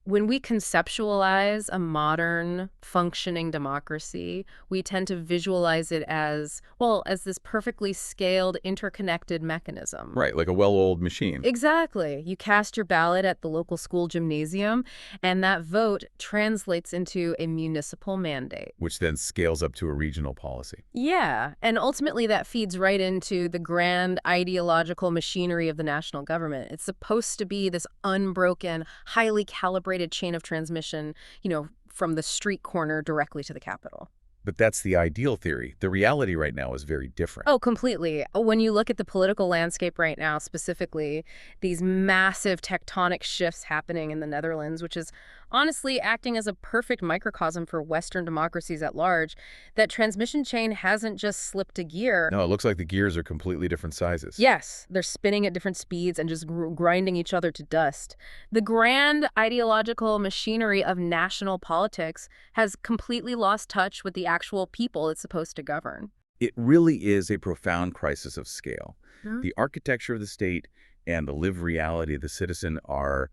When we conceptualize a modern, functioning democracy, we tend to visualize it as, well, as this perfectly scaled, interconnected mechanism. Right, like a well-oiled machine. Exactly. You cast your ballot at the local school gymnasium, and that vote translates into a municipal mandate. Which then scales up to a regional policy. Yeah, and ultimately that feeds right into the grand ideological machinery of the national government. It's supposed to be this unbroken, highly calibrated chain of transmission, from the street corner directly to the Capitol. But that's the ideal theory. The reality right now is very different. Oh, completely. When you look at the political landscape right now, specifically, these massive tectonic shifts happening in the Netherlands, which is honestly acting as a perfect microcosm for Western democracies at large, that transmission chain hasn't just slipped a gear. No, it looks like the gears are completely different sizes. Yes, they're spinning at different speeds and just grinding each other to dust. The grand ideological machinery of national politics has completely lost touch with the actual people it's supposed to govern. It really is a profound crisis of scale. Hmm? The architecture of the state and the lived reality of the citizen are,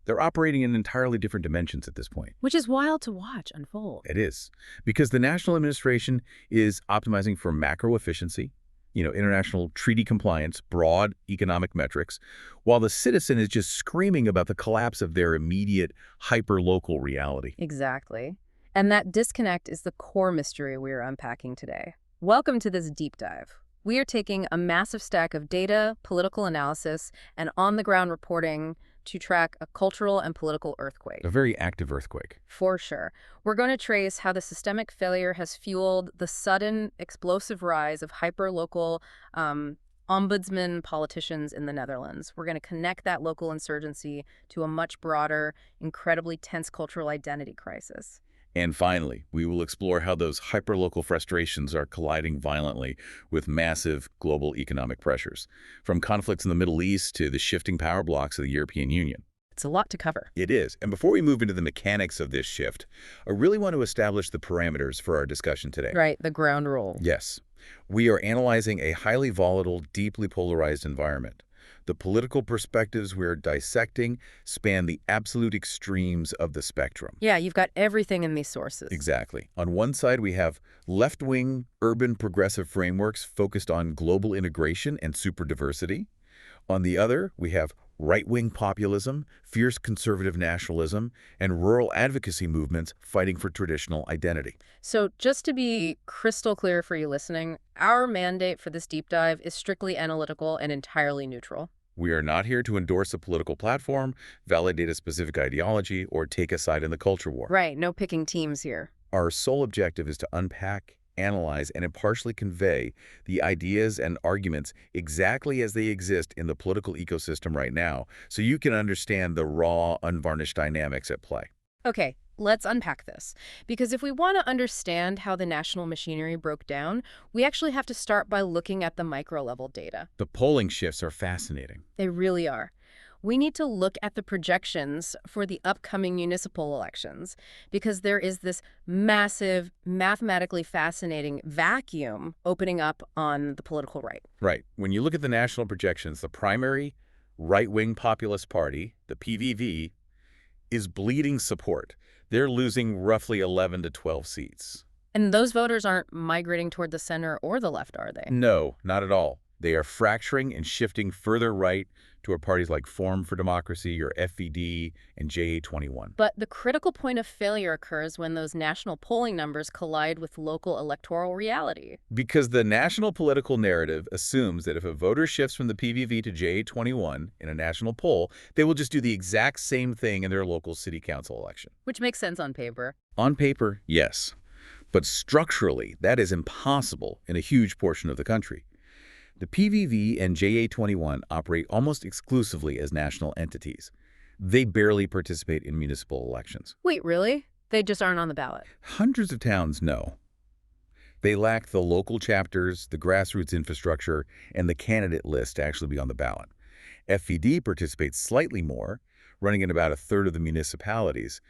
they're operating in entirely different dimensions at this point. Which is wild to watch unfold. It is. Because the national administration is optimizing for macro efficiency, international treaty compliance, broad economic metrics, while the citizen is just screaming about the collapse of their immediate hyper-local reality. Exactly. And that disconnect is the core mystery we are unpacking today. Welcome to this deep dive. We are taking a massive stack of data, political analysis, and on-the-ground reporting to track a cultural and political earthquake. A very active earthquake. For sure. We're going to trace how the systemic failure has fueled the sudden, explosive rise of hyper-local ombudsman politicians in the Netherlands. We're going to connect that local insurgency to a much broader, incredibly tense cultural identity crisis. And finally, we will explore how those hyperlocal frustrations are colliding violently with massive global economic pressures, from conflicts in the Middle East to the shifting power blocks of the European Union. It's a lot to cover. It is. And before we move into the mechanics of this shift, I really want to establish the parameters for our discussion today. Right, the ground rule. Yes. We are analyzing a highly volatile, deeply polarized environment. The political perspectives we're dissecting span the absolute extremes of the spectrum. Yeah, you've got everything in these sources. Exactly. On one side, we have left-wing, urban progressive frameworks focused on global integration and super diversity. On the other, we have right-wing populism, fierce conservative nationalism, and rural advocacy movements fighting for traditional identity. So just to be crystal clear for you listening, our mandate for this deep dive is strictly analytical and entirely neutral. We are not here to endorse a political platform, validate a specific ideology, or take a side in the culture war. Right, no picking teams here. Our sole objective is to unpack, analyze, and impartially convey the ideas and arguments exactly as they exist in the political ecosystem right now, so you can understand the raw, unvarnished dynamics at play. Okay, let's unpack this. Because if we want to understand how the national machinery broke down, we actually have to start by looking at the micro-level data. The polling shifts are fascinating. They really are. We need to look at the projections for the upcoming municipal elections because there is this massive, mathematically fascinating vacuum opening up on the political right. Right. When you look at the national projections, the primary right-wing populist party, the PVV, is bleeding support. They're losing roughly 11 to 12 seats. And those voters aren't migrating toward the center or the left, are they? No, not at all. They are fracturing and shifting further right toward parties like Forum for Democracy or FVD and JA21. But the critical point of failure occurs when those national polling numbers collide with local electoral reality. Because the national political narrative assumes that if a voter shifts from the PVV to JA21 in a national poll, they will just do the exact same thing in their local city council election. Which makes sense on paper. On paper, yes. But structurally, that is impossible in a huge portion of the country. The PVV and JA21 operate almost exclusively as national entities. They barely participate in municipal elections. Wait, really? They just aren't on the ballot? Hundreds of towns, no. They lack the local chapters, the grassroots infrastructure, and the candidate list to actually be on the ballot. FVD participates slightly more, running in about a third of the municipalities,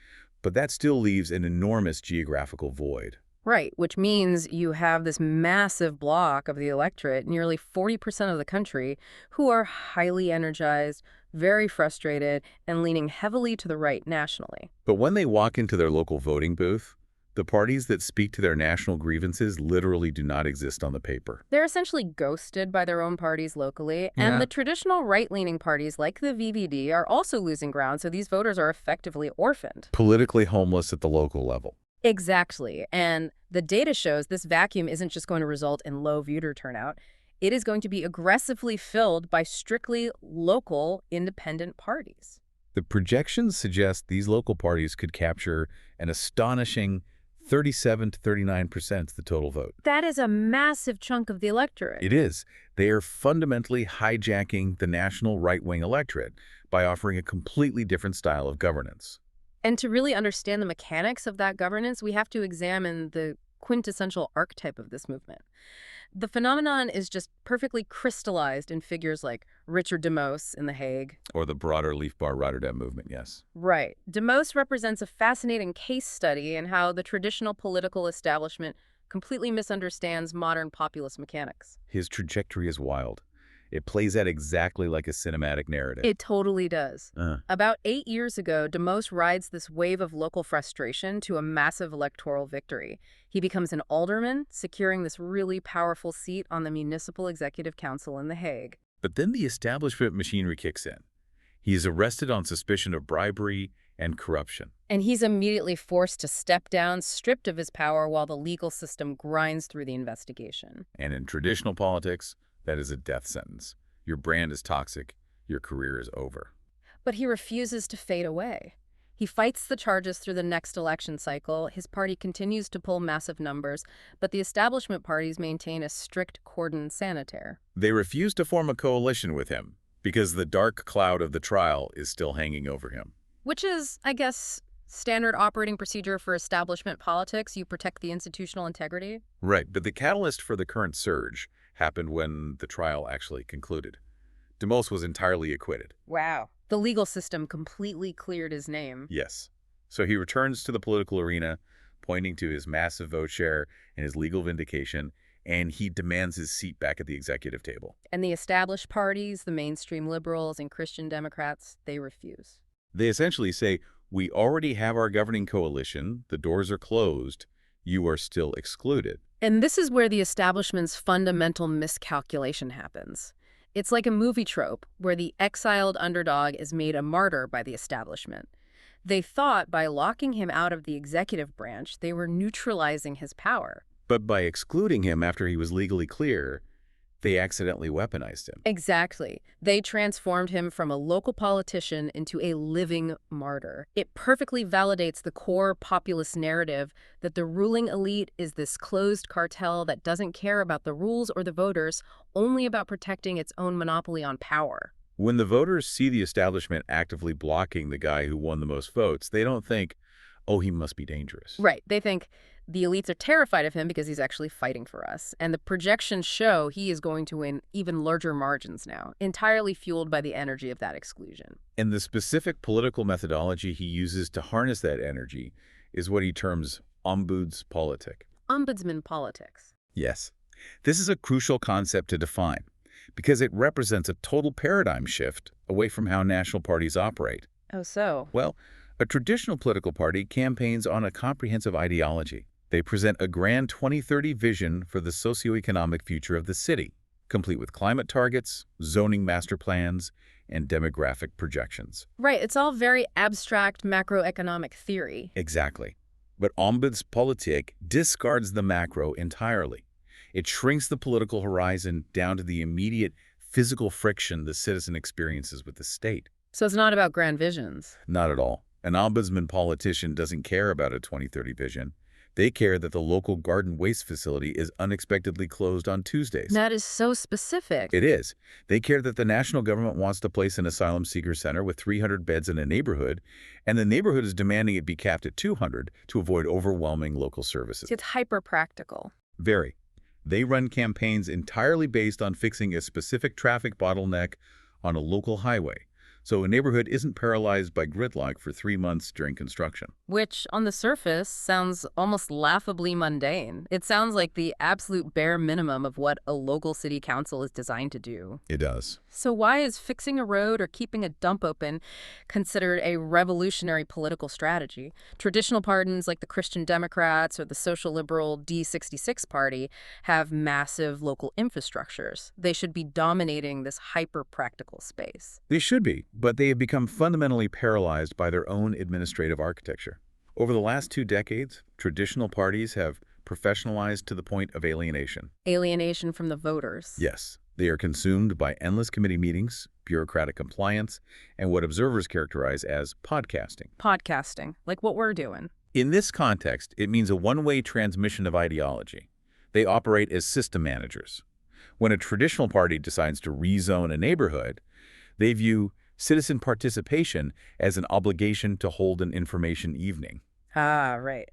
but that still leaves an enormous geographical void. Right, which means you have this massive block of the electorate, nearly 40% of the country, who are highly energized, very frustrated, and leaning heavily to the right nationally. But when they walk into their local voting booth, the parties that speak to their national grievances literally do not exist on the paper. They're essentially ghosted by their own parties locally, and the traditional right-leaning parties like the VVD are also losing ground, so these voters are effectively orphaned. Politically homeless at the local level. Exactly, and the data shows this vacuum isn't just going to result in low voter turnout. It is going to be aggressively filled by strictly local independent parties. The projections suggest these local parties could capture an astonishing 37 to 39% of the total vote. That is a massive chunk of the electorate. It is. They are fundamentally hijacking the national right-wing electorate by offering a completely different style of governance. And to really understand the mechanics of that governance, we have to examine the quintessential archetype of this movement. The phenomenon is just perfectly crystallized in figures like Richard de Moos in The Hague. Or the broader Leefbaar Rotterdam movement, yes. Right. De Moos represents a fascinating case study in how the traditional political establishment completely misunderstands modern populist mechanics. His trajectory is wild. It plays out exactly like a cinematic narrative. It totally does. About 8 years ago, de Moos rides this wave of local frustration to a massive electoral victory. He becomes an alderman, securing this really powerful seat on the Municipal Executive Council in The Hague. But then the establishment machinery kicks in. He is arrested on suspicion of bribery and corruption. And he's immediately forced to step down, stripped of his power, while the legal system grinds through the investigation. And in traditional politics, that is a death sentence. Your brand is toxic. Your career is over. But he refuses to fade away. He fights the charges through the next election cycle. His party continues to pull massive numbers, but the establishment parties maintain a strict cordon sanitaire. They refuse to form a coalition with him because the dark cloud of the trial is still hanging over him. Which is, I guess, standard operating procedure for establishment politics. You protect the institutional integrity. Right, but the catalyst for the current surge happened when the trial actually concluded. De Moos was entirely acquitted. Wow. The legal system completely cleared his name. Yes. So he returns to the political arena, pointing to his massive vote share and his legal vindication, and he demands his seat back at the executive table. And the established parties, the mainstream liberals and Christian Democrats, they refuse. They essentially say, we already have our governing coalition, the doors are closed, you are still excluded. And this is where the establishment's fundamental miscalculation happens. It's like a movie trope where the exiled underdog is made a martyr by the establishment. They thought by locking him out of the executive branch, they were neutralizing his power. But by excluding him after he was legally clear, they accidentally weaponized him. Exactly. They transformed him from a local politician into a living martyr. It perfectly validates the core populist narrative that the ruling elite is this closed cartel that doesn't care about the rules or the voters, only about protecting its own monopoly on power. When the voters see the establishment actively blocking the guy who won the most votes, they don't think, oh, he must be dangerous. Right. They think the elites are terrified of him because he's actually fighting for us. And the projections show he is going to win even larger margins now, entirely fueled by the energy of that exclusion. And the specific political methodology he uses to harness that energy is what he terms Ombudspolitics. Ombudsman politics. Yes. This is a crucial concept to define because it represents a total paradigm shift away from how national parties operate. Oh, so? Well, a traditional political party campaigns on a comprehensive ideology. They present a grand 2030 vision for the socioeconomic future of the city, complete with climate targets, zoning master plans, and demographic projections. Right. It's all very abstract macroeconomic theory. Exactly. But Ombudspolitics discards the macro entirely. It shrinks the political horizon down to the immediate physical friction the citizen experiences with the state. So it's not about grand visions. Not at all. An ombudsman politician doesn't care about a 2030 vision. They care that the local garden waste facility is unexpectedly closed on Tuesdays. That is so specific. It is. They care that the national government wants to place an asylum seeker center with 300 beds in a neighborhood, and the neighborhood is demanding it be capped at 200 to avoid overwhelming local services. It's hyper-practical. Very. They run campaigns entirely based on fixing a specific traffic bottleneck on a local highway, So a neighborhood isn't paralyzed by gridlock for 3 months during construction. Which, on the surface, sounds almost laughably mundane. It sounds like the absolute bare minimum of what a local city council is designed to do. It does. So why is fixing a road or keeping a dump open considered a revolutionary political strategy? Traditional parties like the Christian Democrats or the social liberal D66 party have massive local infrastructures. They should be dominating this hyper-practical space. They should be, but they have become fundamentally paralyzed by their own administrative architecture. Over the last 2 decades, traditional parties have professionalized to the point of alienation. Alienation from the voters. Yes, they are consumed by endless committee meetings, bureaucratic compliance, and what observers characterize as podcasting. Podcasting, like what we're doing. In this context, it means a one-way transmission of ideology. They operate as system managers. When a traditional party decides to rezone a neighborhood, they view citizen participation as an obligation to hold an information evening. Ah, right.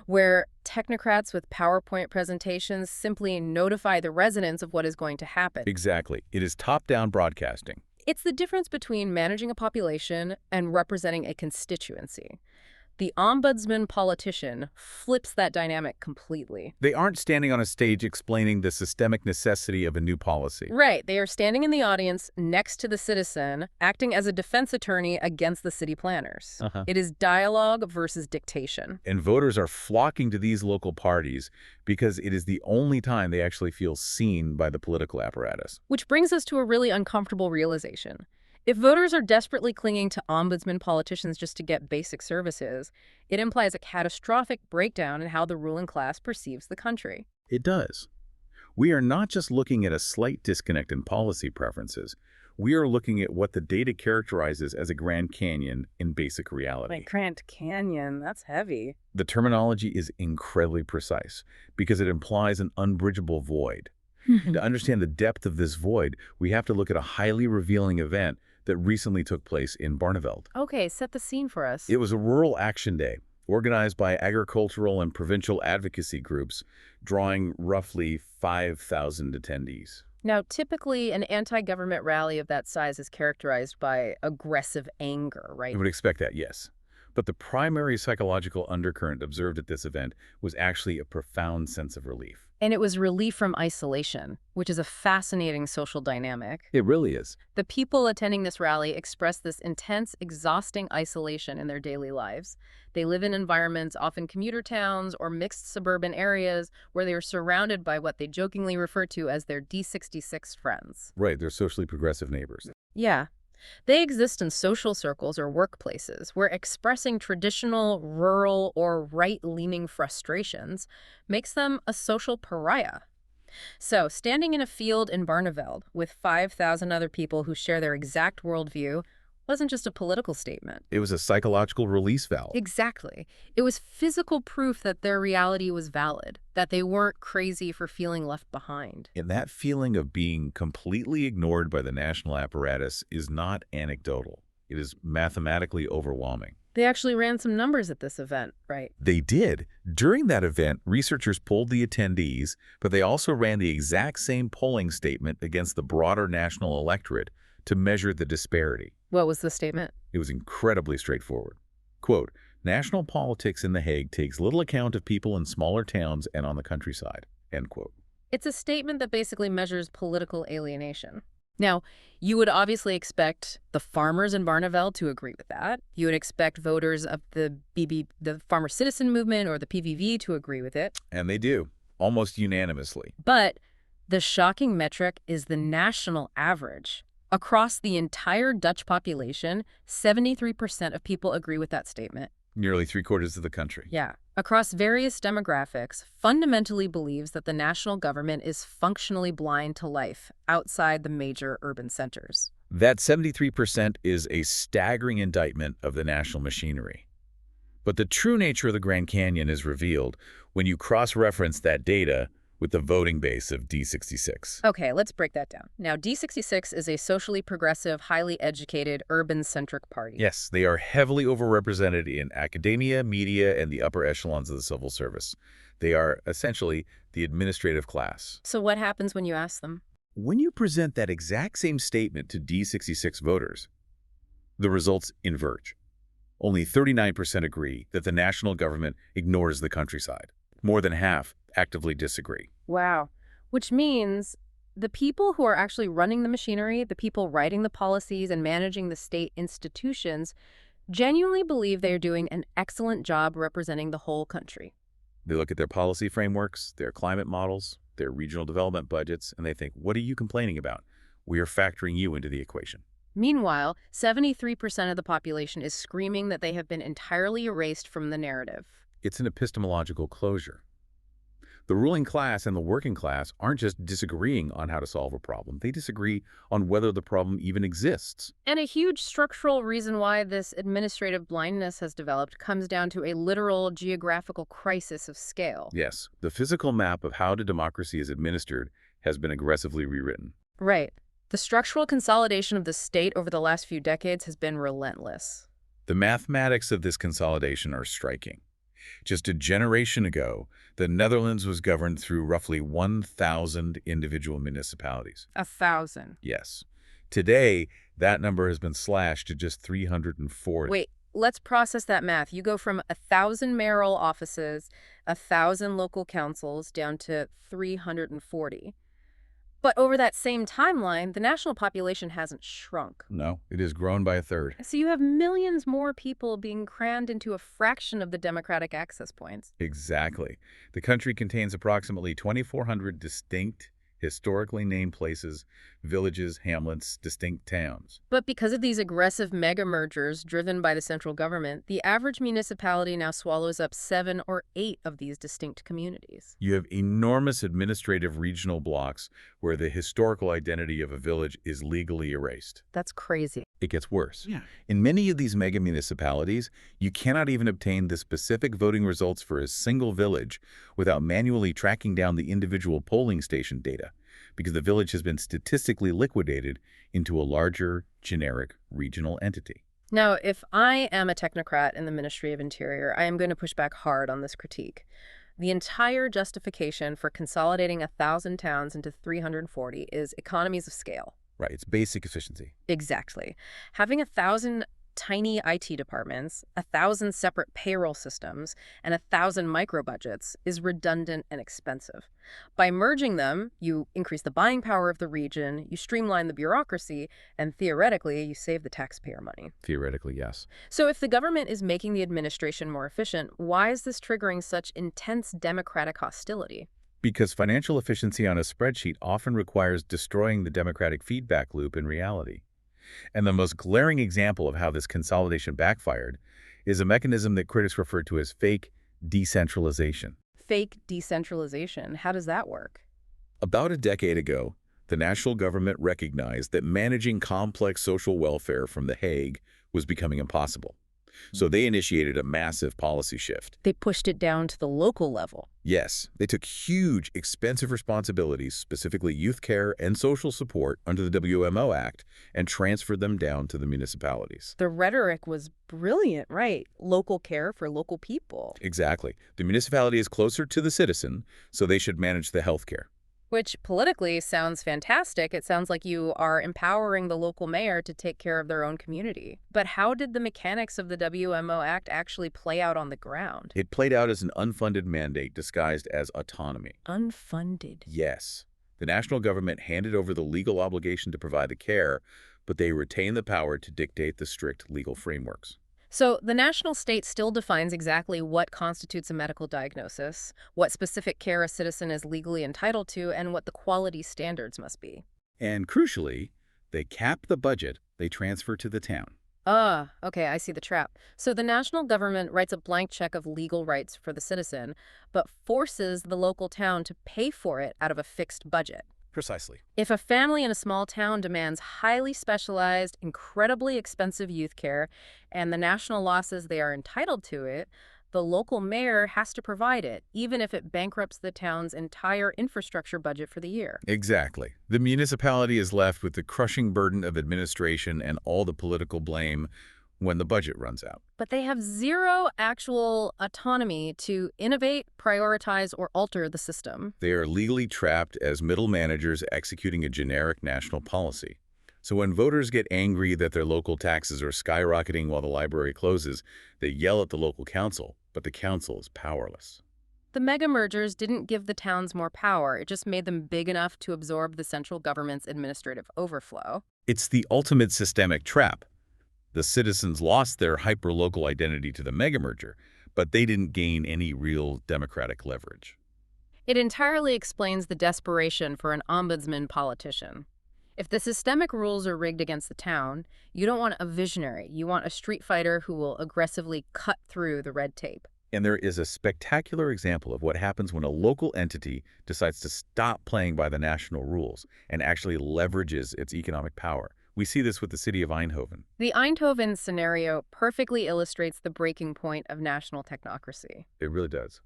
Where technocrats with PowerPoint presentations simply notify the residents of what is going to happen. Exactly. It is top-down broadcasting. It's the difference between managing a population and representing a constituency. The ombudsman politician flips that dynamic completely. They aren't standing on a stage explaining the systemic necessity of a new policy. Right. They are standing in the audience next to the citizen, acting as a defense attorney against the city planners. It is dialogue versus dictation. And voters are flocking to these local parties because it is the only time they actually feel seen by the political apparatus. Which brings us to a really uncomfortable realization. If voters are desperately clinging to ombudsman politicians just to get basic services, it implies a catastrophic breakdown in how the ruling class perceives the country. It does. We are not just looking at a slight disconnect in policy preferences. We are looking at what the data characterizes as a Grand Canyon in basic reality. Like Grand Canyon, that's heavy. The terminology is incredibly precise because it implies an unbridgeable void. To understand the depth of this void, we have to look at a highly revealing event that recently took place in Barneveld. Okay, set the scene for us. It was a rural action day organized by agricultural and provincial advocacy groups, drawing roughly 5,000 attendees. Now, typically, an anti-government rally of that size is characterized by aggressive anger, right? You would expect that, yes. But the primary psychological undercurrent observed at this event was actually a profound sense of relief. And it was relief from isolation, which is a fascinating social dynamic. It really is. The people attending this rally expressed this intense, exhausting isolation in their daily lives. They live in environments, often commuter towns or mixed suburban areas, where they are surrounded by what they jokingly refer to as their D66 friends. Right, they're socially progressive neighbors. Yeah. They exist in social circles or workplaces where expressing traditional, rural, or right-leaning frustrations makes them a social pariah. So, standing in a field in Barneveld with 5,000 other people who share their exact worldview wasn't just a political statement. It was a psychological release valve. Exactly. It was physical proof that their reality was valid, that they weren't crazy for feeling left behind. And that feeling of being completely ignored by the national apparatus is not anecdotal. It is mathematically overwhelming. They actually ran some numbers at this event, right? They did. During that event, researchers polled the attendees, but they also ran the exact same polling statement against the broader national electorate to measure the disparity. What was the statement? It was incredibly straightforward. Quote, "National politics in The Hague takes little account of people in smaller towns and on the countryside." End quote. It's a statement that basically measures political alienation. Now, you would obviously expect the farmers in Barneveld to agree with that. You would expect voters of the Farmer Citizen Movement or the PVV to agree with it. And they do, almost unanimously. But the shocking metric is the national average. Across the entire Dutch population, 73% of people agree with that statement. Nearly 3/4 of the country. Yeah. Across various demographics, fundamentally believes that the national government is functionally blind to life outside the major urban centers. That 73% is a staggering indictment of the national machinery. But the true nature of the Grand Canyon is revealed when you cross-reference that data with the voting base of D66. Okay, let's break that down. Now, D66 is a socially progressive, highly educated, urban-centric party. Yes, they are heavily overrepresented in academia, media, and the upper echelons of the civil service. They are essentially the administrative class. So what happens when you ask them? When you present that exact same statement to D66 voters, The results inverge. Only 39% agree that the national government ignores the countryside. More than half actively disagree. Wow. Which means the people who are actually running the machinery, the people writing the policies and managing the state institutions, genuinely believe they are doing an excellent job representing the whole country. They look at their policy frameworks, their climate models, their regional development budgets, and they think, what are you complaining about? We are factoring you into the equation. Meanwhile, 73% of the population is screaming that they have been entirely erased from the narrative. It's an epistemological closure. The ruling class and the working class aren't just disagreeing on how to solve a problem. They disagree on whether the problem even exists. And a huge structural reason why this administrative blindness has developed comes down to a literal geographical crisis of scale. Yes, the physical map of how democracy is administered has been aggressively rewritten. Right. The structural consolidation of the state over the last few decades has been relentless. The mathematics of this consolidation are striking. Just a generation ago, the Netherlands was governed through roughly 1,000 individual municipalities. 1,000. Yes. Today, that number has been slashed to just 340. Wait, let's process that math. You go from 1,000 mayoral offices, 1,000 local councils, down to 340. But over that same timeline, the national population hasn't shrunk. No, it has grown by a third. So you have millions more people being crammed into a fraction of the democratic access points. Exactly. The country contains approximately 2,400 distinct, historically named places, villages, hamlets, distinct towns. But because of these aggressive mega mergers driven by the central government, the average municipality now swallows up 7 or 8 of these distinct communities. You have enormous administrative regional blocks where the historical identity of a village is legally erased. That's crazy. It gets worse. Yeah. In many of these mega municipalities, you cannot even obtain the specific voting results for a single village without manually tracking down the individual polling station data, because the village has been statistically liquidated into a larger, generic regional entity. Now, if I am a technocrat in the Ministry of Interior, I am going to push back hard on this critique. The entire justification for consolidating 1,000 towns into 340 is economies of scale. Right, it's basic efficiency. Exactly. Having 1,000 tiny IT departments, 1,000 separate payroll systems, and 1,000 micro-budgets is redundant and expensive. By merging them, you increase the buying power of the region, you streamline the bureaucracy, and theoretically, you save the taxpayer money. Theoretically, yes. So if the government is making the administration more efficient, why is this triggering such intense democratic hostility? Because financial efficiency on a spreadsheet often requires destroying the democratic feedback loop in reality. And the most glaring example of how this consolidation backfired is a mechanism that critics refer to as fake decentralization. Fake decentralization. How does that work? About a decade ago, the national government recognized that managing complex social welfare from The Hague was becoming impossible. So they initiated a massive policy shift. They pushed it down to the local level. Yes, they took huge, expensive responsibilities, specifically youth care and social support under the WMO Act, and transferred them down to the municipalities. The rhetoric was brilliant, right? Local care for local people. Exactly. The municipality is closer to the citizen, so they should manage the health care. Which politically sounds fantastic. It sounds like you are empowering the local mayor to take care of their own community. But how did the mechanics of the WMO Act actually play out on the ground? It played out as an unfunded mandate disguised as autonomy. Unfunded? Yes. The national government handed over the legal obligation to provide the care, but they retained the power to dictate the strict legal frameworks. So the national state still defines exactly what constitutes a medical diagnosis, what specific care a citizen is legally entitled to, and what the quality standards must be. And crucially, they cap the budget they transfer to the town. Ah, okay, I see the trap. So the national government writes a blank check of legal rights for the citizen, but forces the local town to pay for it out of a fixed budget. Precisely. If a family in a small town demands highly specialized, incredibly expensive youth care, and the national law says they are entitled to it, the local mayor has to provide it, even if it bankrupts the town's entire infrastructure budget for the year. Exactly. The municipality is left with the crushing burden of administration and all the political blame when the budget runs out. But they have zero actual autonomy to innovate, prioritize, or alter the system. They are legally trapped as middle managers executing a generic national policy. So when voters get angry that their local taxes are skyrocketing while the library closes, they yell at the local council, but the council is powerless. The mega mergers didn't give the towns more power, it just made them big enough to absorb the central government's administrative overflow. It's the ultimate systemic trap. The citizens lost their hyper-local identity to the mega merger, but they didn't gain any real democratic leverage. It entirely explains the desperation for an ombudsman politician. If the systemic rules are rigged against the town, you don't want a visionary, you want a street fighter who will aggressively cut through the red tape. And there is a spectacular example of what happens when a local entity decides to stop playing by the national rules and actually leverages its economic power. We see this with the city of Eindhoven. The Eindhoven scenario perfectly illustrates the breaking point of national technocracy. It really does.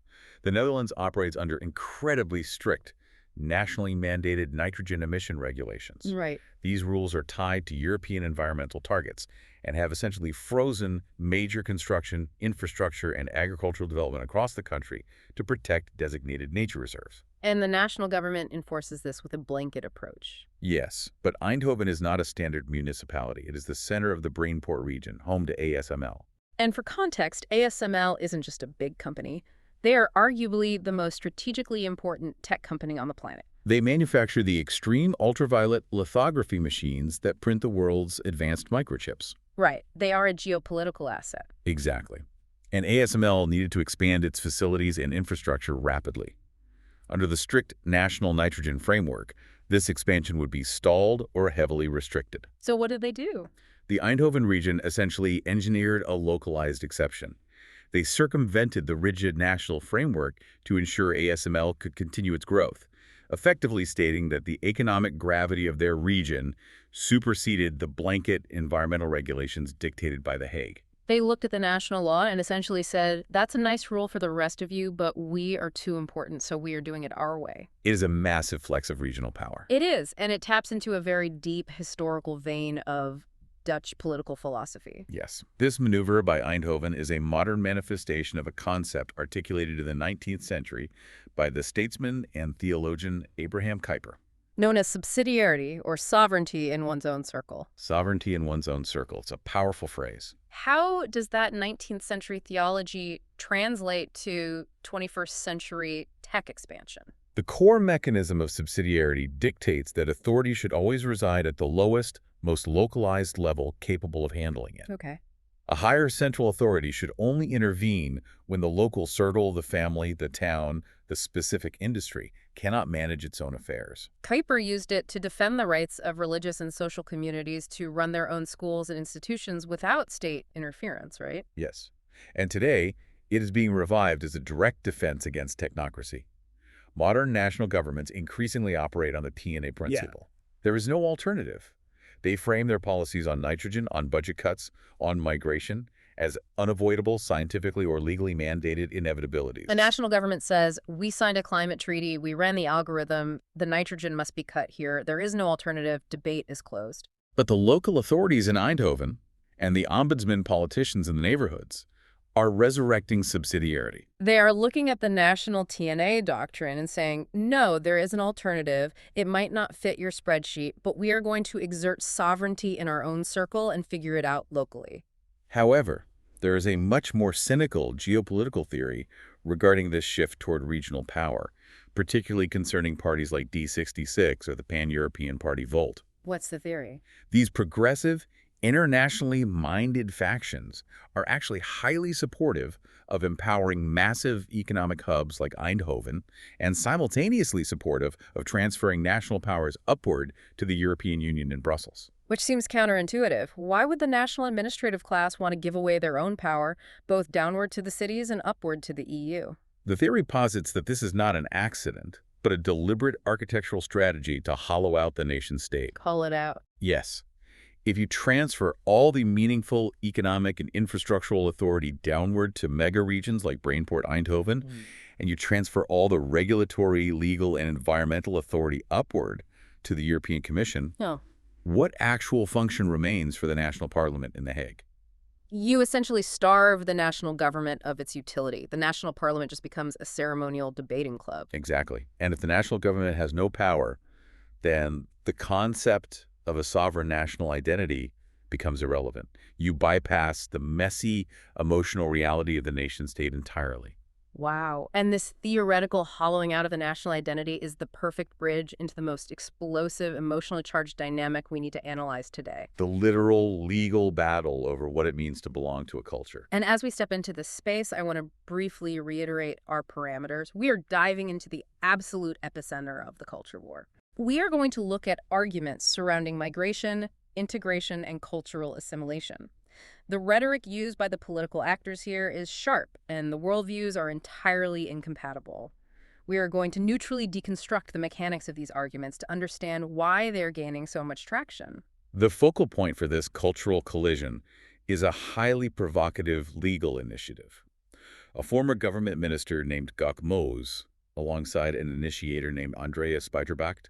The Netherlands operates under incredibly strict, nationally mandated nitrogen emission regulations. Right. These rules are tied to European environmental targets and have essentially frozen major construction, infrastructure, and agricultural development across the country to protect designated nature reserves. And the national government enforces this with a blanket approach. Yes, but Eindhoven is not a standard municipality. It is the center of the Brainport region, home to ASML. And for context, ASML isn't just a big company. They are arguably the most strategically important tech company on the planet. They manufacture the extreme ultraviolet lithography machines that print the world's advanced microchips. Right. They are a geopolitical asset. Exactly. And ASML needed to expand its facilities and infrastructure rapidly. Under the strict national nitrogen framework, this expansion would be stalled or heavily restricted. So what did they do? The Eindhoven region essentially engineered a localized exception. They circumvented the rigid national framework to ensure ASML could continue its growth, effectively stating that the economic gravity of their region superseded the blanket environmental regulations dictated by The Hague. They looked at the national law and essentially said, that's a nice rule for the rest of you, but we are too important, so we are doing it our way. It is a massive flex of regional power. It is, and it taps into a very deep historical vein of Dutch political philosophy. Yes. This maneuver by Eindhoven is a modern manifestation of a concept articulated in the 19th century by the statesman and theologian Abraham Kuyper. Known as subsidiarity, or sovereignty in one's own circle. Sovereignty in one's own circle. It's a powerful phrase. How does that 19th century theology translate to 21st century tech expansion? The core mechanism of subsidiarity dictates that authority should always reside at the lowest, most localized level capable of handling it. Okay. A higher central authority should only intervene when the local circle, the family, the town, the specific industry cannot manage its own affairs. Kuyper used it to defend the rights of religious and social communities to run their own schools and institutions without state interference, right? Yes. And today, it is being revived as a direct defense against technocracy. Modern national governments increasingly operate on the TNA principle. There is no alternative. They frame their policies on nitrogen, on budget cuts, on migration, as unavoidable, scientifically or legally mandated inevitabilities. A national government says, we signed a climate treaty, we ran the algorithm, the nitrogen must be cut here, there is no alternative, debate is closed. But the local authorities in Eindhoven and the ombudsman politicians in the neighborhoods are resurrecting subsidiarity. They are looking at the national TNA doctrine and saying, no, there is an alternative. It might not fit your spreadsheet, but we are going to exert sovereignty in our own circle and figure it out locally. However, there is a much more cynical geopolitical theory regarding this shift toward regional power, particularly concerning parties like D66 or the Pan-European Party Volt. What's the theory? These progressive, internationally minded factions are actually highly supportive of empowering massive economic hubs like Eindhoven and simultaneously supportive of transferring national powers upward to the European Union in Brussels. Which seems counterintuitive. Why would the national administrative class want to give away their own power, both downward to the cities and upward to the EU? The theory posits that this is not an accident, but a deliberate architectural strategy to hollow out the nation-state. Call it out. Yes. If you transfer all the meaningful economic and infrastructural authority downward to mega regions like Brainport, Eindhoven, and you transfer all the regulatory, legal, and environmental authority upward to the European Commission, what actual function remains for the national parliament in The Hague? You essentially starve the national government of its utility. The national parliament just becomes a ceremonial debating club. Exactly. And if the national government has no power, then the concept of a sovereign national identity becomes irrelevant. You bypass the messy emotional reality of the nation-state entirely. Wow. And this theoretical hollowing out of the national identity is the perfect bridge into the most explosive, emotionally charged dynamic we need to analyze today. The literal legal battle over what it means to belong to a culture. And as we step into this space, I want to briefly reiterate our parameters. We are diving into the absolute epicenter of the culture war. We are going to look at arguments surrounding migration, integration, and cultural assimilation. The rhetoric used by the political actors here is sharp, and the worldviews are entirely incompatible. We are going to neutrally deconstruct the mechanics of these arguments to understand why they're gaining so much traction. The focal point for this cultural collision is a highly provocative legal initiative. A former government minister named Gok Mose, alongside an initiator named Andreas Spijkerbacht,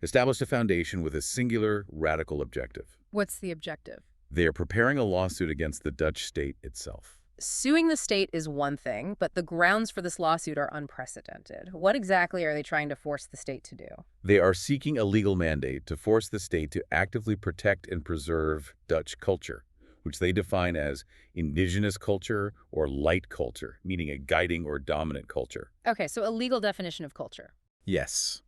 established a foundation with a singular, radical objective. What's the objective? They are preparing a lawsuit against the Dutch state itself. Suing the state is one thing, but the grounds for this lawsuit are unprecedented. What exactly are they trying to force the state to do? They are seeking a legal mandate to force the state to actively protect and preserve Dutch culture, which they define as indigenous culture or light culture, meaning a guiding or dominant culture. Okay, so a legal definition of culture. Yes.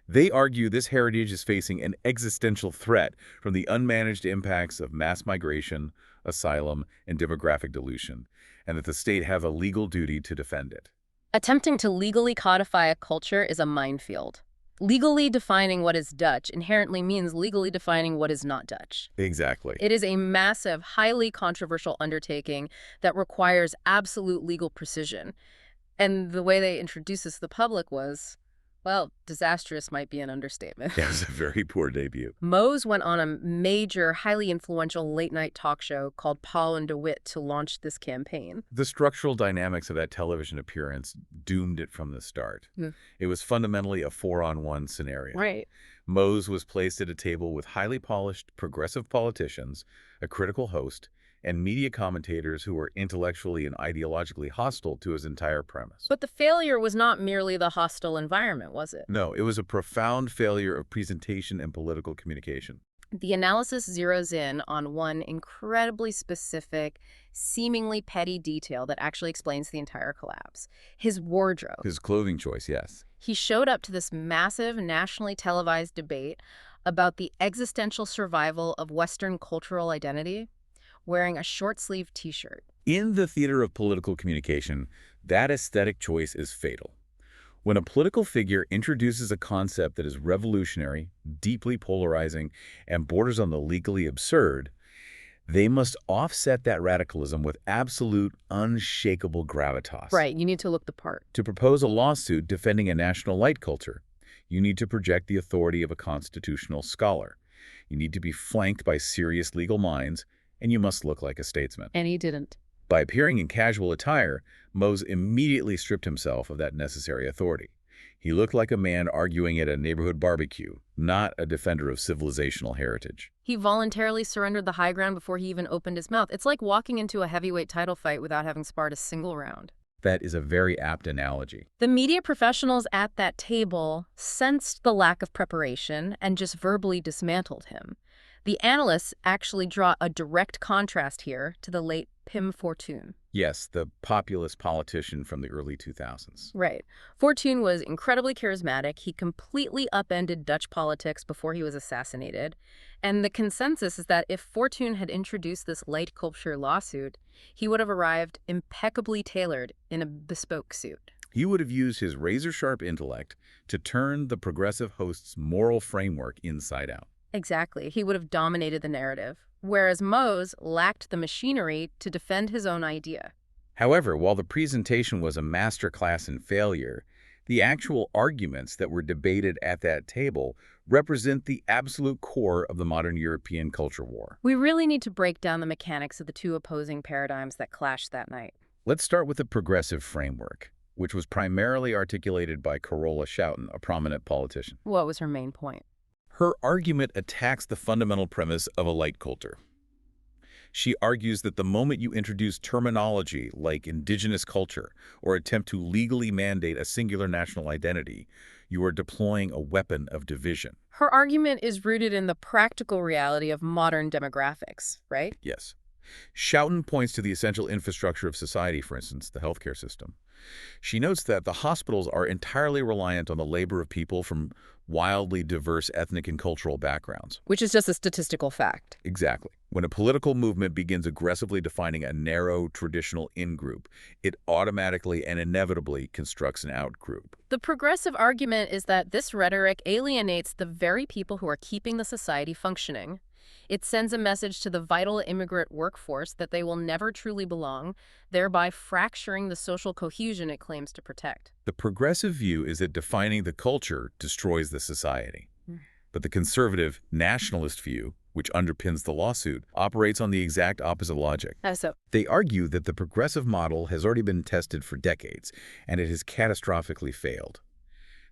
They argue this heritage is facing an existential threat from the unmanaged impacts of mass migration, asylum, and demographic dilution, and that the state have a legal duty to defend it. Attempting to legally codify a culture is a minefield. Legally defining what is Dutch inherently means legally defining what is not Dutch. Exactly. It is a massive, highly controversial undertaking that requires absolute legal precision. And the way they introduced this to the public was, well, disastrous might be an understatement. It was a very poor debut. Mose went on a major, highly influential late-night talk show called Paul and DeWitt to launch this campaign. The structural dynamics of that television appearance doomed it from the start. It was fundamentally a 4-on-1 scenario. Right. Mose was placed at a table with highly polished, progressive politicians, a critical host, and media commentators who were intellectually and ideologically hostile to his entire premise. But the failure was not merely the hostile environment, was it? No, it was a profound failure of presentation and political communication. The analysis zeroes in on one incredibly specific, seemingly petty detail that actually explains the entire collapse. His wardrobe. His clothing choice, yes. He showed up to this massive, nationally televised debate about the existential survival of Western cultural identity, wearing a short-sleeved T-shirt. In the theater of political communication, that aesthetic choice is fatal. When a political figure introduces a concept that is revolutionary, deeply polarizing, and borders on the legally absurd, they must offset that radicalism with absolute, unshakable gravitas. Right, you need to look the part. To propose a lawsuit defending a national light culture, you need to project the authority of a constitutional scholar. You need to be flanked by serious legal minds, and you must look like a statesman. And he didn't. By appearing in casual attire, Mose immediately stripped himself of that necessary authority. He looked like a man arguing at a neighborhood barbecue, not a defender of civilizational heritage. He voluntarily surrendered the high ground before he even opened his mouth. It's like walking into a heavyweight title fight without having sparred a single round. That is a very apt analogy. The media professionals at that table sensed the lack of preparation and just verbally dismantled him. The analysts actually draw a direct contrast here to the late Pim Fortuyn. Yes, the populist politician from the early 2000s. Right. Fortuyn was incredibly charismatic. He completely upended Dutch politics before he was assassinated. And the consensus is that if Fortuyn had introduced this light culture lawsuit, he would have arrived impeccably tailored in a bespoke suit. He would have used his razor-sharp intellect to turn the progressive host's moral framework inside out. Exactly. He would have dominated the narrative, whereas Mose lacked the machinery to defend his own idea. However, while the presentation was a masterclass in failure, the actual arguments that were debated at that table represent the absolute core of the modern European culture war. We really need to break down the mechanics of the two opposing paradigms that clashed that night. Let's start with the progressive framework, which was primarily articulated by Carola Schouten, a prominent politician. What was her main point? Her argument attacks the fundamental premise of a light culture. She argues that the moment you introduce terminology like indigenous culture or attempt to legally mandate a singular national identity, You are deploying a weapon of division. Her argument is rooted in the practical reality of modern demographics, right? Yes. Schouten points to the essential infrastructure of society, for instance, the healthcare system. She notes that the hospitals are entirely reliant on the labor of people from wildly diverse ethnic and cultural backgrounds. Which is just a statistical fact. Exactly. When a political movement begins aggressively defining a narrow, traditional in-group, it automatically and inevitably constructs an out-group. The progressive argument is that this rhetoric alienates the very people who are keeping the society functioning. It sends a message to the vital immigrant workforce that they will never truly belong, thereby fracturing the social cohesion it claims to protect. The progressive view is that defining the culture destroys the society. But the conservative, nationalist view, which underpins the lawsuit, operates on the exact opposite logic. How so? They argue that the progressive model has already been tested for decades, and it has catastrophically failed.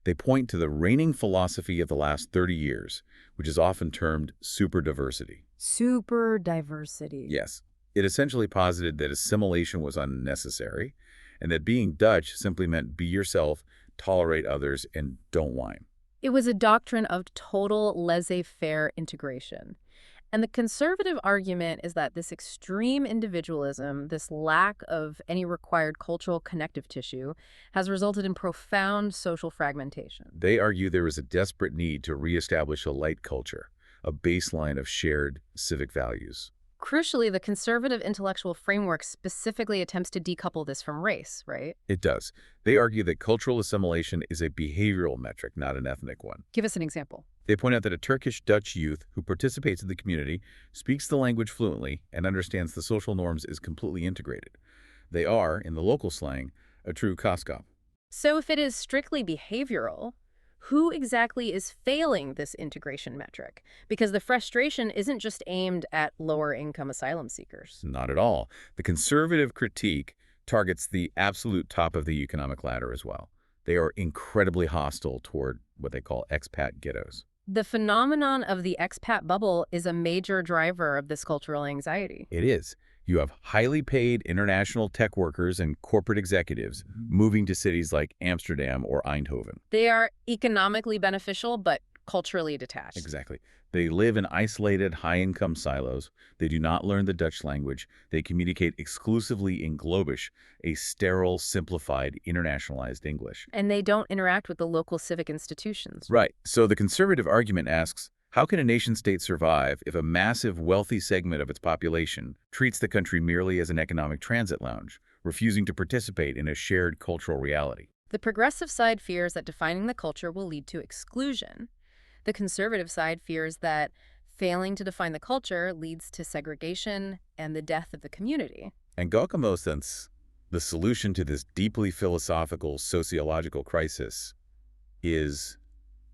They point to the reigning philosophy of the last 30 years, which is often termed superdiversity. Superdiversity. Yes, it essentially posited that assimilation was unnecessary, and that being Dutch simply meant be yourself, tolerate others, and don't whine. It was a doctrine of total laissez-faire integration. And the conservative argument is that this extreme individualism, this lack of any required cultural connective tissue, has resulted in profound social fragmentation. They argue there is a desperate need to reestablish a light culture, a baseline of shared civic values. Crucially, the conservative intellectual framework specifically attempts to decouple this from race, right? It does. They argue that cultural assimilation is a behavioral metric, not an ethnic one. Give us an example. They point out that a Turkish Dutch youth who participates in the community, speaks the language fluently, and understands the social norms is completely integrated. They are, in the local slang, a true kaskap. So if it is strictly behavioral, who exactly is failing this integration metric? Because the frustration isn't just aimed at lower-income asylum seekers. Not at all. The conservative critique targets the absolute top of the economic ladder as well. They are incredibly hostile toward what they call expat ghettos. The phenomenon of the expat bubble is a major driver of this cultural anxiety. It is. You have highly paid international tech workers and corporate executives moving to cities like Amsterdam or Eindhoven. They are economically beneficial, but culturally detached. Exactly. They live in isolated, high-income silos. They do not learn the Dutch language. They communicate exclusively in Globish, a sterile, simplified, internationalized English. And they don't interact with the local civic institutions. Right. So the conservative argument asks, how can a nation-state survive if a massive, wealthy segment of its population treats the country merely as an economic transit lounge, refusing to participate in a shared cultural reality? The progressive side fears that defining the culture will lead to exclusion. The conservative side fears that failing to define the culture leads to segregation and the death of the community. And Gauquemeau thinks the solution to this deeply philosophical, sociological crisis is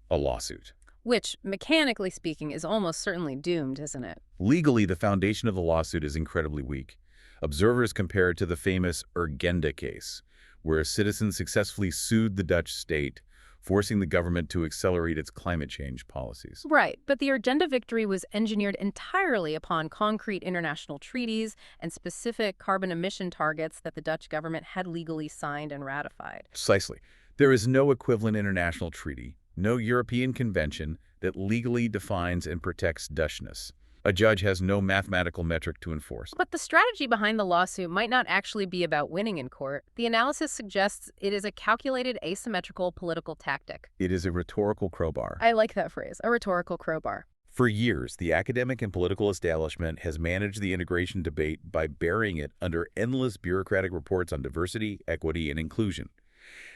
a lawsuit. Which, mechanically speaking, is almost certainly doomed, isn't it? Legally, the foundation of the lawsuit is incredibly weak. Observers compare it to the famous Urgenda case, where a citizen successfully sued the Dutch state, forcing the government to accelerate its climate change policies. Right, but the Urgenda victory was engineered entirely upon concrete international treaties and specific carbon emission targets that the Dutch government had legally signed and ratified. Precisely. There is no equivalent international treaty, no European convention that legally defines and protects Dutchness. A judge has no mathematical metric to enforce. But the strategy behind the lawsuit might not actually be about winning in court. The analysis suggests it is a calculated asymmetrical political tactic. It is a rhetorical crowbar. I like that phrase, a rhetorical crowbar. For years, the academic and political establishment has managed the integration debate by burying it under endless bureaucratic reports on diversity, equity, and inclusion.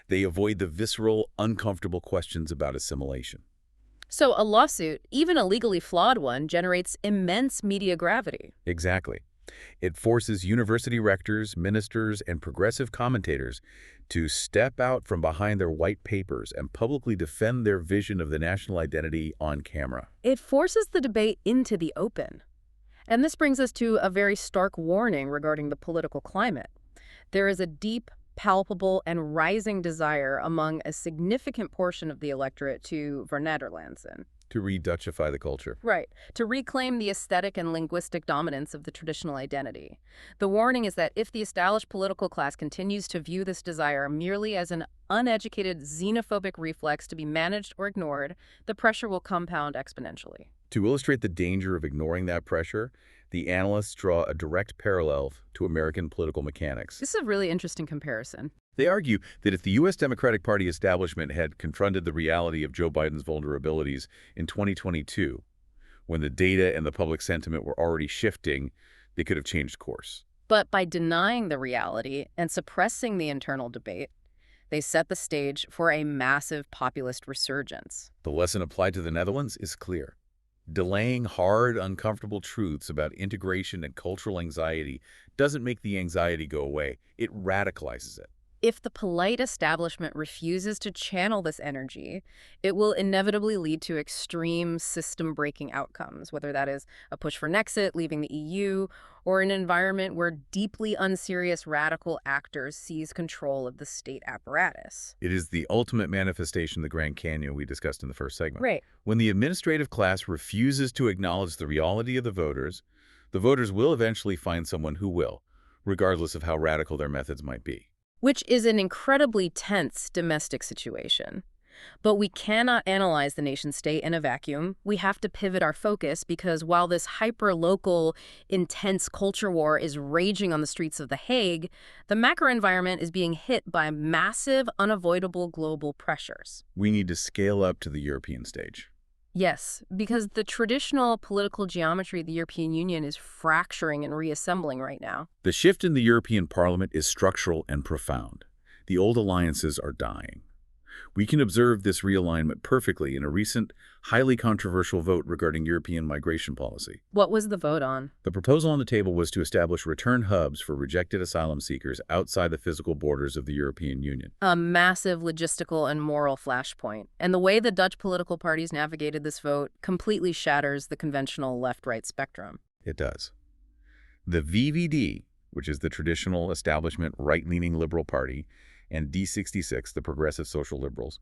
They avoid the visceral, uncomfortable questions about assimilation. So a lawsuit, even a legally flawed one, generates immense media gravity. Exactly. It forces university rectors, ministers, and progressive commentators to step out from behind their white papers and publicly defend their vision of the national identity on camera. It forces the debate into the open. And this brings us to a very stark warning regarding the political climate. There is a deep, palpable, and rising desire among a significant portion of the electorate to Nederlandsen. To re-Dutchify the culture. Right, to reclaim the aesthetic and linguistic dominance of the traditional identity. The warning is that if the established political class continues to view this desire merely as an uneducated xenophobic reflex to be managed or ignored, the pressure will compound exponentially. To illustrate the danger of ignoring that pressure, the analysts draw a direct parallel to American political mechanics. This is a really interesting comparison. They argue that if the U.S. Democratic Party establishment had confronted the reality of Joe Biden's vulnerabilities in 2022, when the data and the public sentiment were already shifting, they could have changed course. But by denying the reality and suppressing the internal debate, they set the stage for a massive populist resurgence. The lesson applied to the Netherlands is clear. Delaying hard, uncomfortable truths about integration and cultural anxiety doesn't make the anxiety go away. It radicalizes it. If the polite establishment refuses to channel this energy, it will inevitably lead to extreme system-breaking outcomes, whether that is a push for Nexit, leaving the EU, or an environment where deeply unserious radical actors seize control of the state apparatus. It is the ultimate manifestation of the Grand Canyon we discussed in the first segment. Right. When the administrative class refuses to acknowledge the reality of the voters will eventually find someone who will, regardless of how radical their methods might be. Which is an incredibly tense domestic situation. But we cannot analyze the nation-state in a vacuum. We have to pivot our focus because while this hyper-local, intense culture war is raging on the streets of The Hague, the macro environment is being hit by massive, unavoidable global pressures. We need to scale up to the European stage. Yes, because the traditional political geometry of the European Union is fracturing and reassembling right now. The shift in the European Parliament is structural and profound. The old alliances are dying. We can observe this realignment perfectly in a recent, highly controversial vote regarding European migration policy. What was the vote on? The proposal on the table was to establish return hubs for rejected asylum seekers outside the physical borders of the European Union. A massive logistical and moral flashpoint. And the way the Dutch political parties navigated this vote completely shatters the conventional left-right spectrum. It does. The VVD, which is the traditional establishment right-leaning liberal party, and D66, the progressive social liberals,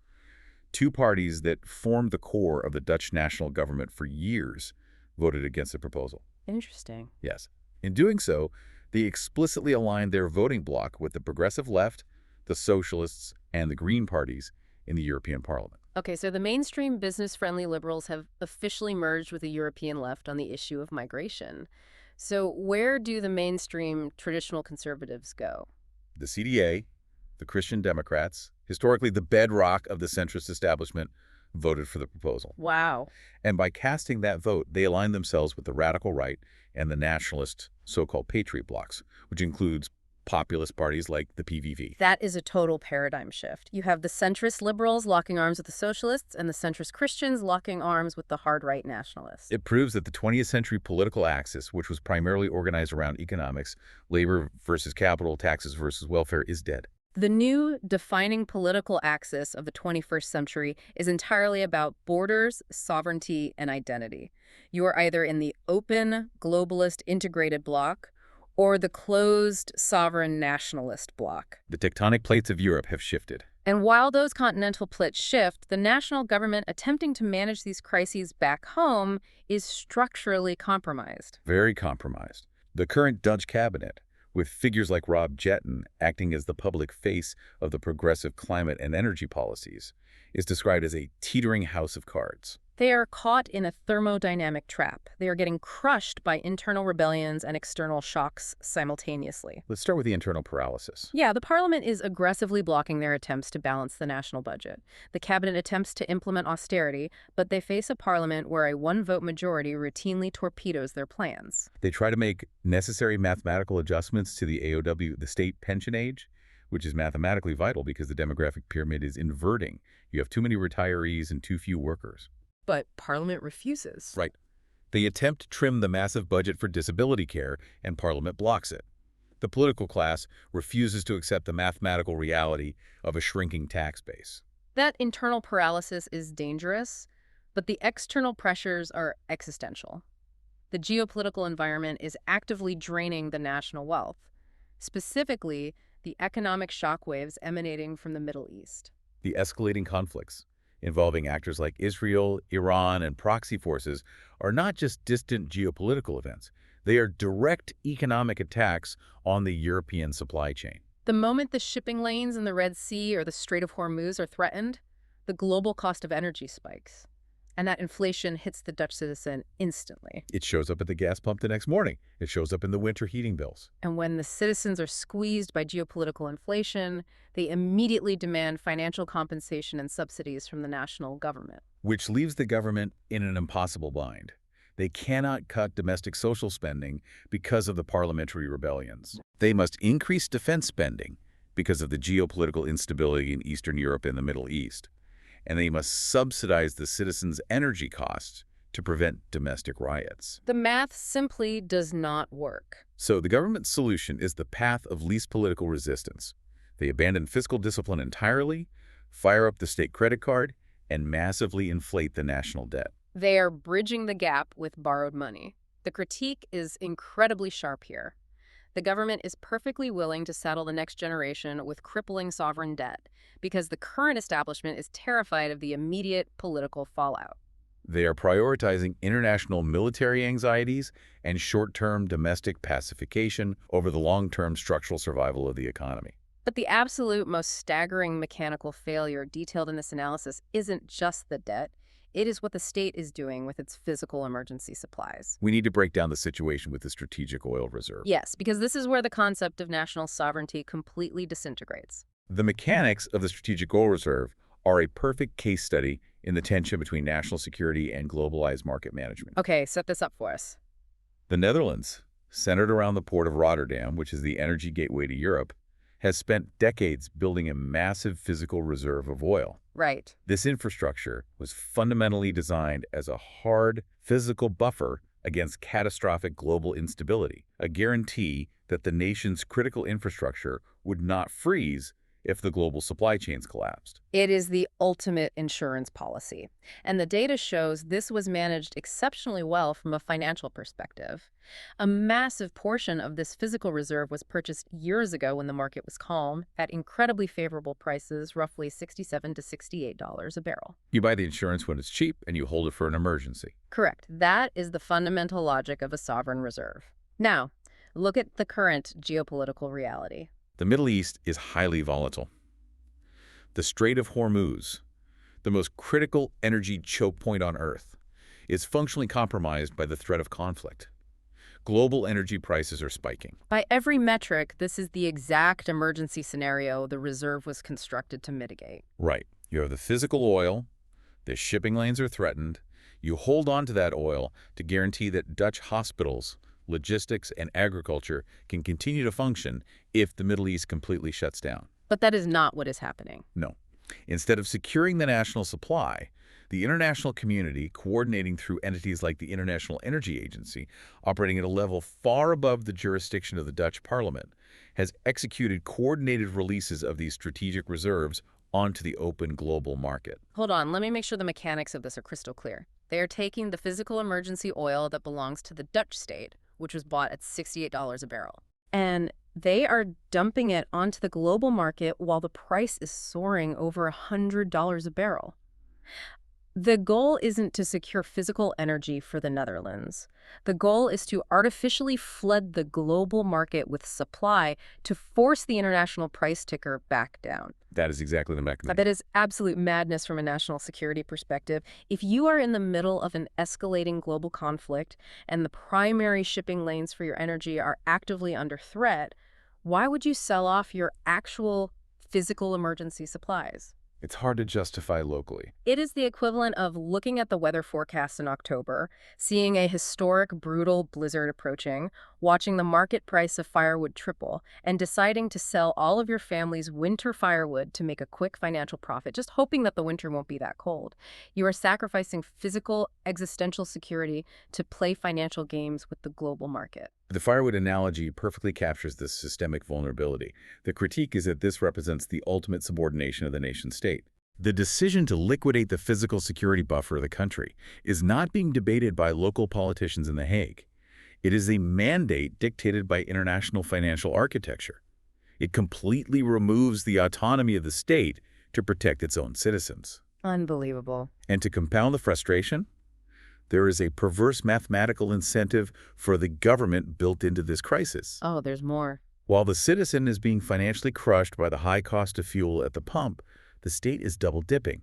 two parties that formed the core of the Dutch national government for years, voted against the proposal. Interesting. Yes. In doing so, they explicitly aligned their voting bloc with the progressive left, the socialists, and the Green parties in the European Parliament. Okay, so the mainstream business-friendly liberals have officially merged with the European left on the issue of migration. So where do the mainstream traditional conservatives go? The CDA, the Christian Democrats, historically the bedrock of the centrist establishment, voted for the proposal. Wow. And by casting that vote, they aligned themselves with the radical right and the nationalist so-called patriot blocs, which includes populist parties like the PVV. That is a total paradigm shift. You have the centrist liberals locking arms with the socialists and the centrist Christians locking arms with the hard-right nationalists. It proves that the 20th century political axis, which was primarily organized around economics, labor versus capital, taxes versus welfare, is dead. The new defining political axis of the 21st century is entirely about borders, sovereignty, and identity. You are either in the open, globalist, integrated bloc or the closed, sovereign nationalist bloc. The tectonic plates of Europe have shifted. And while those continental plates shift, the national government attempting to manage these crises back home is structurally compromised. Very compromised. The current Dutch cabinet, with figures like Rob Jetten acting as the public face of the progressive climate and energy policies, is described as a teetering house of cards. They are caught in a thermodynamic trap. They are getting crushed by internal rebellions and external shocks simultaneously. Let's start with the internal paralysis. Yeah, the parliament is aggressively blocking their attempts to balance the national budget. The cabinet attempts to implement austerity, but they face a parliament where a one-vote majority routinely torpedoes their plans. They try to make necessary mathematical adjustments to the AOW, the state pension age, which is mathematically vital because the demographic pyramid is inverting. You have too many retirees and too few workers. But Parliament refuses. Right. They attempt to trim the massive budget for disability care, and Parliament blocks it. The political class refuses to accept the mathematical reality of a shrinking tax base. That internal paralysis is dangerous, but the external pressures are existential. The geopolitical environment is actively draining the national wealth, specifically the economic shockwaves emanating from the Middle East. The escalating conflicts, involving actors like Israel, Iran, and proxy forces, are not just distant geopolitical events. They are direct economic attacks on the European supply chain. The moment the shipping lanes in the Red Sea or the Strait of Hormuz are threatened, the global cost of energy spikes. And that inflation hits the Dutch citizen instantly. It shows up at the gas pump the next morning. It shows up in the winter heating bills. And when the citizens are squeezed by geopolitical inflation, they immediately demand financial compensation and subsidies from the national government. Which leaves the government in an impossible bind. They cannot cut domestic social spending because of the parliamentary rebellions. They must increase defense spending because of the geopolitical instability in Eastern Europe and the Middle East. And they must subsidize the citizens' energy costs to prevent domestic riots. The math simply does not work. So the government's solution is the path of least political resistance. They abandon fiscal discipline entirely, fire up the state credit card, and massively inflate the national debt. They are bridging the gap with borrowed money. The critique is incredibly sharp here. The government is perfectly willing to saddle the next generation with crippling sovereign debt because the current establishment is terrified of the immediate political fallout. They are prioritizing international military anxieties and short-term domestic pacification over the long-term structural survival of the economy. But the absolute most staggering mechanical failure detailed in this analysis isn't just the debt. It is what the state is doing with its physical emergency supplies. We need to break down the situation with the strategic oil reserve. Yes, because this is where the concept of national sovereignty completely disintegrates. The mechanics of the strategic oil reserve are a perfect case study in the tension between national security and globalized market management. Okay, set this up for us. The Netherlands, centered around the port of Rotterdam, which is the energy gateway to Europe, has spent decades building a massive physical reserve of oil. Right. This infrastructure was fundamentally designed as a hard physical buffer against catastrophic global instability, a guarantee that the nation's critical infrastructure would not freeze if the global supply chains collapsed. It is the ultimate insurance policy. And the data shows this was managed exceptionally well from a financial perspective. A massive portion of this physical reserve was purchased years ago when the market was calm at incredibly favorable prices, roughly $67 to $68 a barrel. You buy the insurance when it's cheap and you hold it for an emergency. Correct. That is the fundamental logic of a sovereign reserve. Now, look at the current geopolitical reality. The Middle East is highly volatile. The Strait of Hormuz, the most critical energy choke point on Earth, is functionally compromised by the threat of conflict. Global energy prices are spiking. By every metric, this is the exact emergency scenario the reserve was constructed to mitigate. Right. You have the physical oil, the shipping lanes are threatened. You hold on to that oil to guarantee that Dutch hospitals, logistics, and agriculture can continue to function if the Middle East completely shuts down. But that is not what is happening. No. Instead of securing the national supply, the international community, coordinating through entities like the International Energy Agency, operating at a level far above the jurisdiction of the Dutch Parliament, has executed coordinated releases of these strategic reserves onto the open global market. Hold on, let me make sure the mechanics of this are crystal clear. They are taking the physical emergency oil that belongs to the Dutch state, which was bought at $68 a barrel, and they are dumping it onto the global market while the price is soaring over $100 a barrel. The goal isn't to secure physical energy for the Netherlands. The goal is to artificially flood the global market with supply to force the international price ticker back down. That is exactly the mechanism. That is absolute madness from a national security perspective. If you are in the middle of an escalating global conflict and the primary shipping lanes for your energy are actively under threat, why would you sell off your actual physical emergency supplies? It's hard to justify locally. It is the equivalent of looking at the weather forecast in October, seeing a historic, brutal blizzard approaching, watching the market price of firewood triple, and deciding to sell all of your family's winter firewood to make a quick financial profit, just hoping that the winter won't be that cold. You are sacrificing physical, existential security to play financial games with the global market. The firewood analogy perfectly captures this systemic vulnerability. The critique is that this represents the ultimate subordination of the nation-state. The decision to liquidate the physical security buffer of the country is not being debated by local politicians in The Hague. It is a mandate dictated by international financial architecture. It completely removes the autonomy of the state to protect its own citizens. Unbelievable. And to compound the frustration, there is a perverse mathematical incentive for the government built into this crisis. Oh, there's more. While the citizen is being financially crushed by the high cost of fuel at the pump, the state is double-dipping.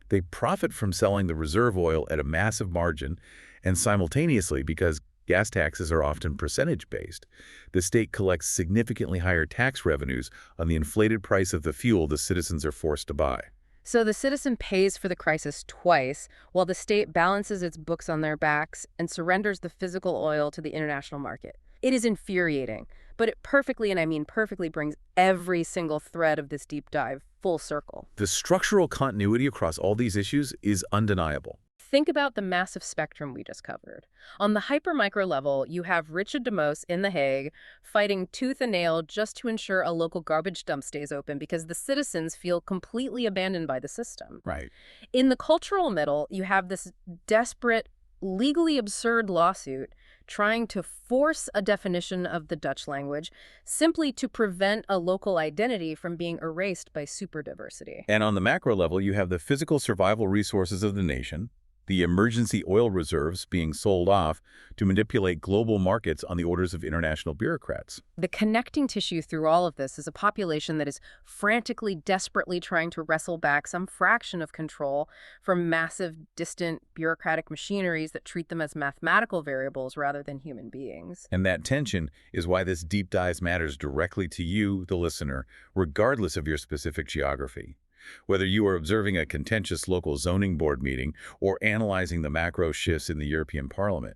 They profit from selling the reserve oil at a massive margin, and simultaneously, because gas taxes are often percentage-based, the state collects significantly higher tax revenues on the inflated price of the fuel the citizens are forced to buy. So the citizen pays for the crisis twice, while the state balances its books on their backs and surrenders the physical oil to the international market. It is infuriating, but it perfectly, and I mean perfectly, brings every single thread of this deep dive full circle. The structural continuity across all these issues is undeniable. Think about the massive spectrum we just covered. On the hyper-micro level, you have Richard DeMoss in The Hague fighting tooth and nail just to ensure a local garbage dump stays open because the citizens feel completely abandoned by the system. Right. In the cultural middle, you have this desperate, legally absurd lawsuit trying to force a definition of the Dutch language simply to prevent a local identity from being erased by superdiversity. And on the macro level, you have the physical survival resources of the nation, the emergency oil reserves being sold off to manipulate global markets on the orders of international bureaucrats. The connecting tissue through all of this is a population that is frantically, desperately trying to wrestle back some fraction of control from massive, distant bureaucratic machineries that treat them as mathematical variables rather than human beings. And that tension is why this deep dive matters directly to you, the listener, regardless of your specific geography. Whether you are observing a contentious local zoning board meeting or analyzing the macro shifts in the European Parliament,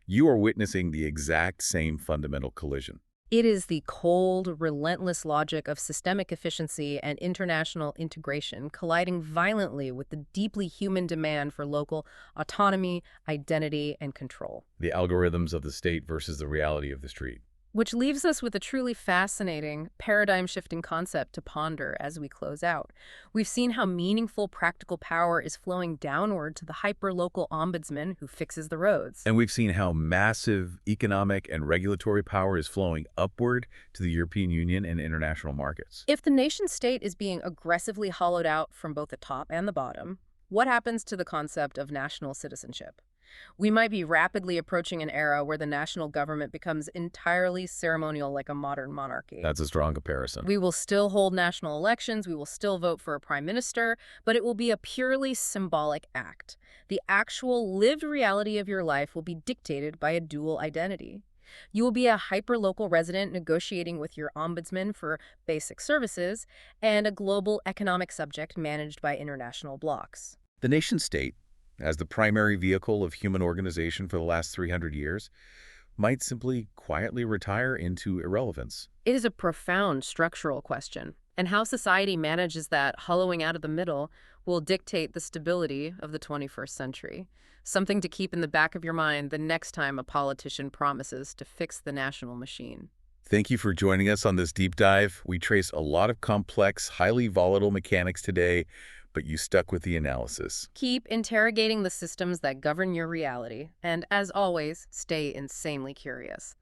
you are witnessing the exact same fundamental collision. It is the cold, relentless logic of systemic efficiency and international integration colliding violently with the deeply human demand for local autonomy, identity, and control. The algorithms of the state versus the reality of the street. Which leaves us with a truly fascinating, paradigm-shifting concept to ponder as we close out. We've seen how meaningful practical power is flowing downward to the hyper-local ombudsman who fixes the roads. And we've seen how massive economic and regulatory power is flowing upward to the European Union and international markets. If the nation-state is being aggressively hollowed out from both the top and the bottom, what happens to the concept of national citizenship? We might be rapidly approaching an era where the national government becomes entirely ceremonial like a modern monarchy. That's a strong comparison. We will still hold national elections, we will still vote for a prime minister, but it will be a purely symbolic act. The actual lived reality of your life will be dictated by a dual identity. You will be a hyper-local resident negotiating with your ombudsman for basic services and a global economic subject managed by international blocs. The nation-state, as the primary vehicle of human organization for the last 300 years, might simply quietly retire into irrelevance. It is a profound structural question, and how society manages that hollowing out of the middle will dictate the stability of the 21st century. Something to keep in the back of your mind the next time a politician promises to fix the national machine. Thank you for joining us on this deep dive. We trace a lot of complex, highly volatile mechanics today, but you stuck with the analysis. Keep interrogating the systems that govern your reality, and as always, stay insanely curious.